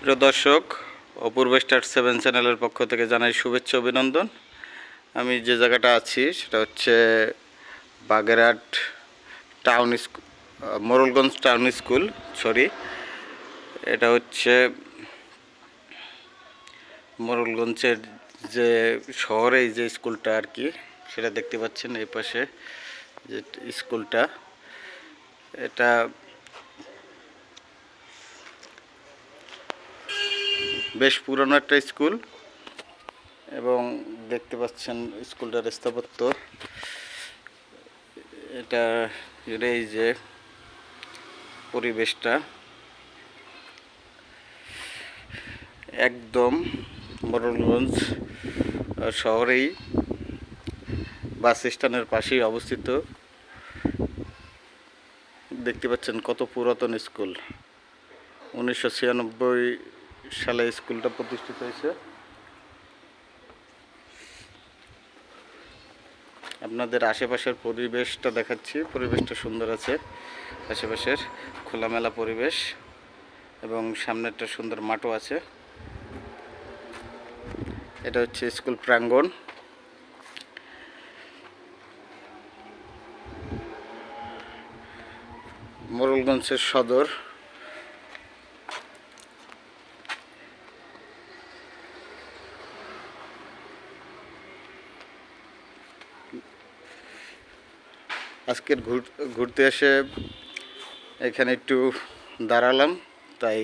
প্রিয় দর্শক, অপূর্ব স্টার 7 চ্যানেলের পক্ষ থেকে জানাই শুভেচ্ছা অভিনন্দন। আমি যে জায়গাটা আছি সেটা হচ্ছে Bagerhat town school, Morrelganj town school, এটা হচ্ছে মোরলগঞ্জের যে শহরে যে স্কুলটা আর কি, সেটা দেখতে পাচ্ছেন এই পাশে যে স্কুলটা। এটা বেশ পুরনো একটা স্কুল এবং দেখতে পাচ্ছেন স্কুলটার স্থাপত্য। এটা এই যে পরিবেশটা একদম মোরলগঞ্জ শহরেই বাস স্ট্যান্ডের পাশেই অবস্থিত। দেখতে পাচ্ছেন কত পুরাতন স্কুল। 1996 সালে স্কুলটা প্রতিষ্ঠিত হয়েছে। আপনাদের আশেপাশের পরিবেশটা দেখাচ্ছি। পরিবেশটা সুন্দর আছে, আশেপাশের খোলামেলা পরিবেশ এবং সামনে একটা সুন্দর মাঠও আছে। এটা হচ্ছে স্কুল প্রাঙ্গণ। মোরলগঞ্জের সদর। আজকের ঘুরতে এসে এখানে একটু দাঁড়ালাম, তাই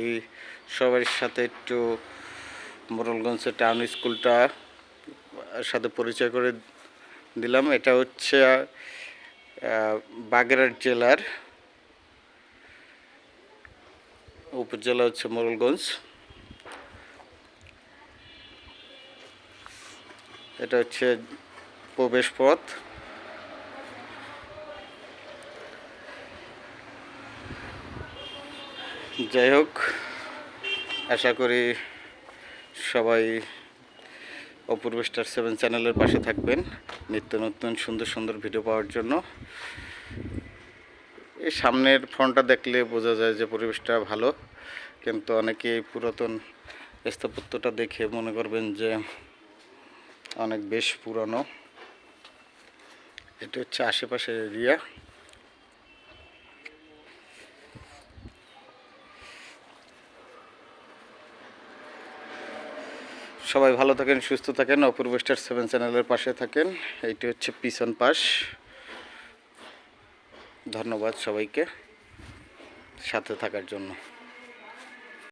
সবার সাথে একটু মোরলগঞ্জের টাউন স্কুলটা সাথে পরিচয় করে দিলাম। এটা হচ্ছে বাগেরহাট জেলার উপজেলা হচ্ছে মোরলগঞ্জ। এটা হচ্ছে প্রবেশ পথ। যাই হোক, আশা করি সবাই অপূর্ব স্টার 7 চ্যানেলের পাশে থাকবেন নিত্য নতুন সুন্দর সুন্দর ভিডিও পাওয়ার জন্য। এই সামনের ফ্রন্টটা দেখলে বোঝা যায় যে পরিবেশটা ভালো, কিন্তু অনেকে এই পুরাতন স্থাপত্যটা দেখে মনে করবেন যে অনেক বেশ পুরানো। এটা হচ্ছে আশেপাশের এরিয়া। সবাই ভালো থাকেন, সুস্থ থাকেন, অপূর্ব স্টার 7 চ্যানেলের পাশে থাকেন। এইটি হচ্ছে পিছন পাশ। ধন্যবাদ সবাইকে সাথে থাকার জন্য।